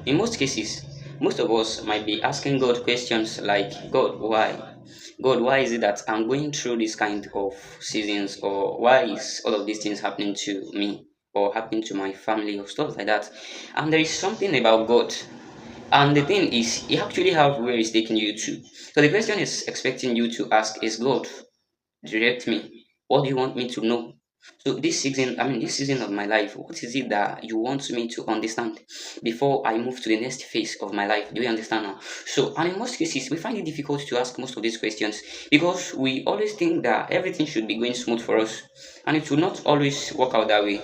In most cases, most of us might be asking God questions like, God, why? God, why is it that I'm going through this kind of seasons? Or why is all of these things happening to me? Or happening to my family or stuff like that. And there is something about God. And the thing is, He actually have where He's taking you to. So the question is expecting you to ask is, God, direct me. What do you want me to know? So this season of my life, what is it that you want me to understand before I move to the next phase of my life? Do you understand now? So, and in most cases, we find it difficult to ask most of these questions because we always think that everything should be going smooth for us, and it will not always work out that way.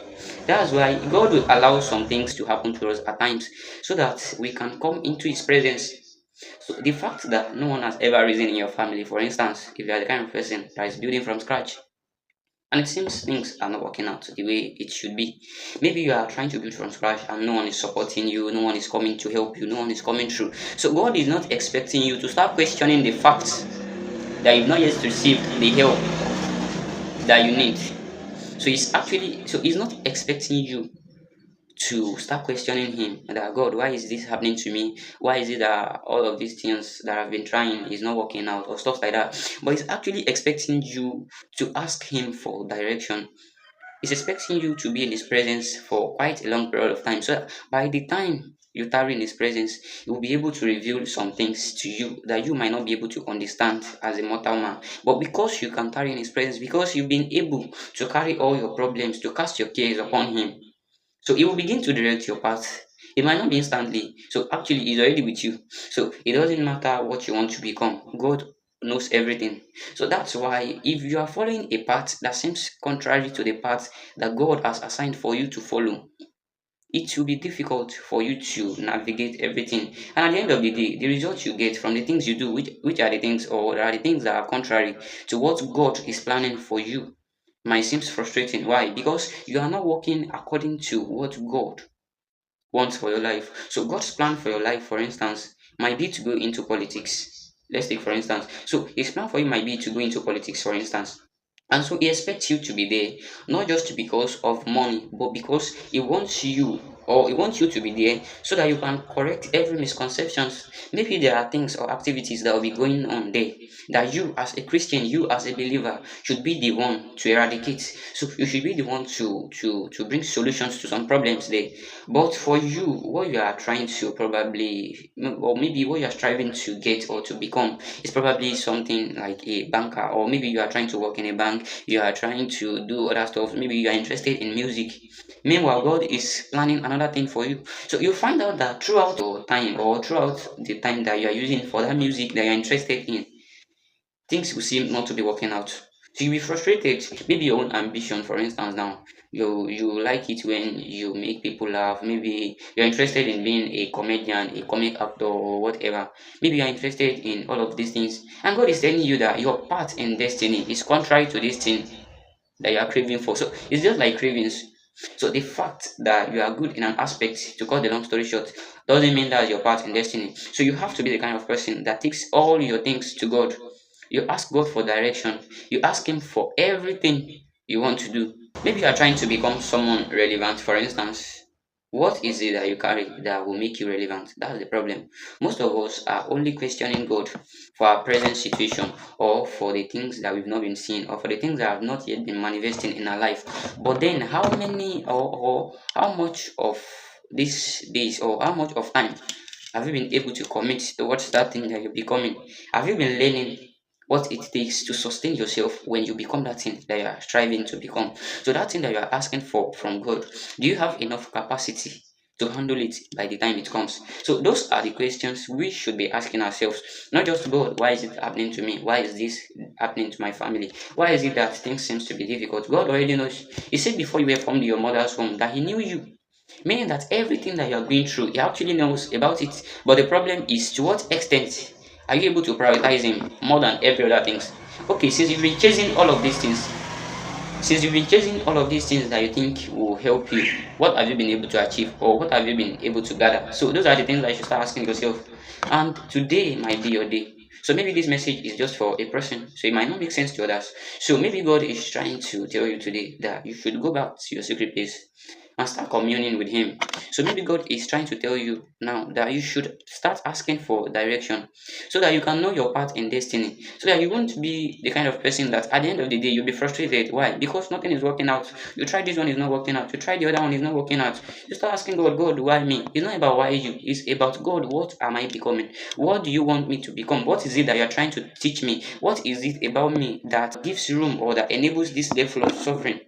That's why God will allow some things to happen to us at times so that we can come into His presence. So the fact that no one has ever risen in your family, for instance, if you are the kind of person that is building from scratch, and it seems things are not working out the way it should be. Maybe you are trying to build from scratch and no one is supporting you, no one is coming to help you, no one is coming through. So God is not expecting you to start questioning the fact that you've not yet received the help that you need. So he's not expecting you to start questioning him that, God, why is this happening to me? Why is it that all of these things that I've been trying is not working out or stuff like that? But he's actually expecting you to ask him for direction. He's expecting you to be in his presence for quite a long period of time. So by the time you tarry in his presence, he will be able to reveal some things to you that you might not be able to understand as a mortal man. But because you can tarry in his presence, because you've been able to carry all your problems, to cast your cares upon him, so he will begin to direct your path. It might not be instantly. So actually, he's already with you. So it doesn't matter what you want to become. God knows everything. So that's why if you are following a path that seems contrary to the path that God has assigned for you to follow, it will be difficult for you to navigate everything. And at the end of the day, the results you get from the things you do, which are the things or are the things that are contrary to what God is planning for you, might seem frustrating. Why? Because you are not working according to what God wants for your life. So God's plan for your life, for instance, might be to go into politics. Let's take for instance. So his plan for you might be to go into politics, for instance. And so he expects you to be there, not just because of money, but because he wants you or he wants you to be there so that you can correct every misconceptions. Maybe there are things or activities that will be going on there that you as a Christian, you as a believer should be the one to eradicate. So you should be the one to bring solutions to some problems there. But for you, what you are trying to probably, or maybe what you are striving to get or to become is probably something like a banker, or maybe you are trying to work in a bank, you are trying to do other stuff, maybe you are interested in music. Meanwhile, God is planning another thing for you. So you find out that throughout your time or throughout the time that you are using for that music that you're interested in, things will seem not to be working out. So you'll be frustrated. Maybe your own ambition, for instance, now you like it when you make people laugh. Maybe you're interested in being a comedian, a comic actor, or whatever. Maybe you're interested in all of these things, and God is telling you that your path in destiny is contrary to this thing that you are craving for. So it's just like cravings. So the fact that you are good in an aspect, to cut the long story short, doesn't mean that's your part in destiny. So you have to be the kind of person that takes all your things to God. You ask God for direction. You ask Him for everything you want to do. Maybe you are trying to become someone relevant, for instance. What is it that you carry that will make you relevant? That's the problem. Most of us are only questioning God for our present situation or for the things that we've not been seeing or for the things that have not yet been manifesting in our life. But then, how many or how much of these days or how much of time have you been able to commit towards that thing that you're becoming? Have you been learning what it takes to sustain yourself when you become that thing that you are striving to become? So that thing that you are asking for from God, do you have enough capacity to handle it by the time it comes? So those are the questions we should be asking ourselves. Not just, God, why is it happening to me? Why is this happening to my family? Why is it that things seems to be difficult? God already knows. He said before you were formed in your mother's womb that He knew you. Meaning that everything that you are going through, He actually knows about it. But the problem is, to what extent are you able to prioritize Him more than every other things? Okay, since you've been chasing all of these things that you think will help you, what have you been able to achieve or what have you been able to gather? So those are the things that you should start asking yourself. And today might be your day. So maybe this message is just for a person, so it might not make sense to others. So maybe God is trying to tell you today that you should go back to your secret place and start communing with Him. So maybe God is trying to tell you now that you should start asking for direction so that you can know your path in destiny, so that you won't be the kind of person that at the end of the day you'll be frustrated. Why? Because nothing is working out. You try this one, is not working out. You try the other one, is not working out. You start asking God, God, why me? It's not about why you. It's about God. What am I becoming? What do you want me to become? What is it that you're trying to teach me? What is it about me that gives room or that enables this level of suffering?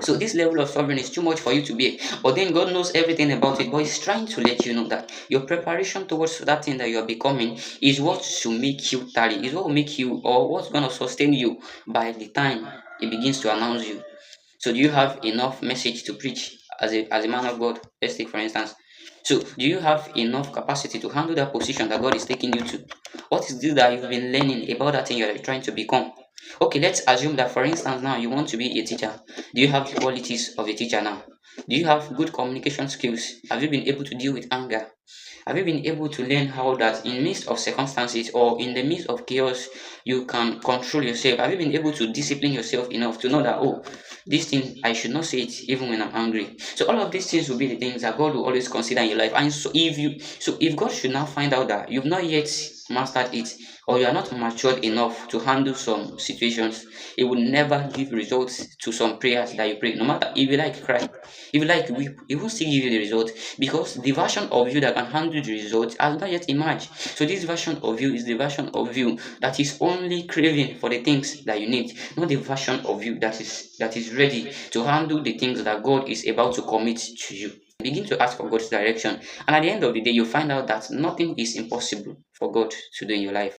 So this level of suffering is too much for you to bear. But then God knows everything about it. But He's trying to let you know that your preparation towards that thing that you are becoming is what should make you tarry, is what will make you, or what's going to sustain you by the time He begins to announce you. So do you have enough message to preach as a man of God? Let's take for instance. So do you have enough capacity to handle that position that God is taking you to? What is this that you've been learning about that thing you're trying to become? Okay, let's assume that for instance now you want to be a teacher. Do you have the qualities of a teacher now? Do you have good communication skills? Have you been able to deal with anger? Have you been able to learn how that in midst of circumstances or in the midst of chaos you can control yourself? Have you been able to discipline yourself enough to know that, oh, this thing I should not say it even when I'm angry? So all of these things will be the things that God will always consider in your life. And so if God should now find out that you've not yet mastered it, or you are not matured enough to handle some situations, it will never give results to some prayers that you pray. No matter if you like cry, if you like weep, it will still give you the result, because the version of you that can handle the result has not yet emerged. So this version of you is the version of you that is only craving for the things that you need, not the version of you that is ready to handle the things that God is about to commit to you. Begin to ask for God's direction, and at the end of the day, you find out that nothing is impossible for God to do in your life.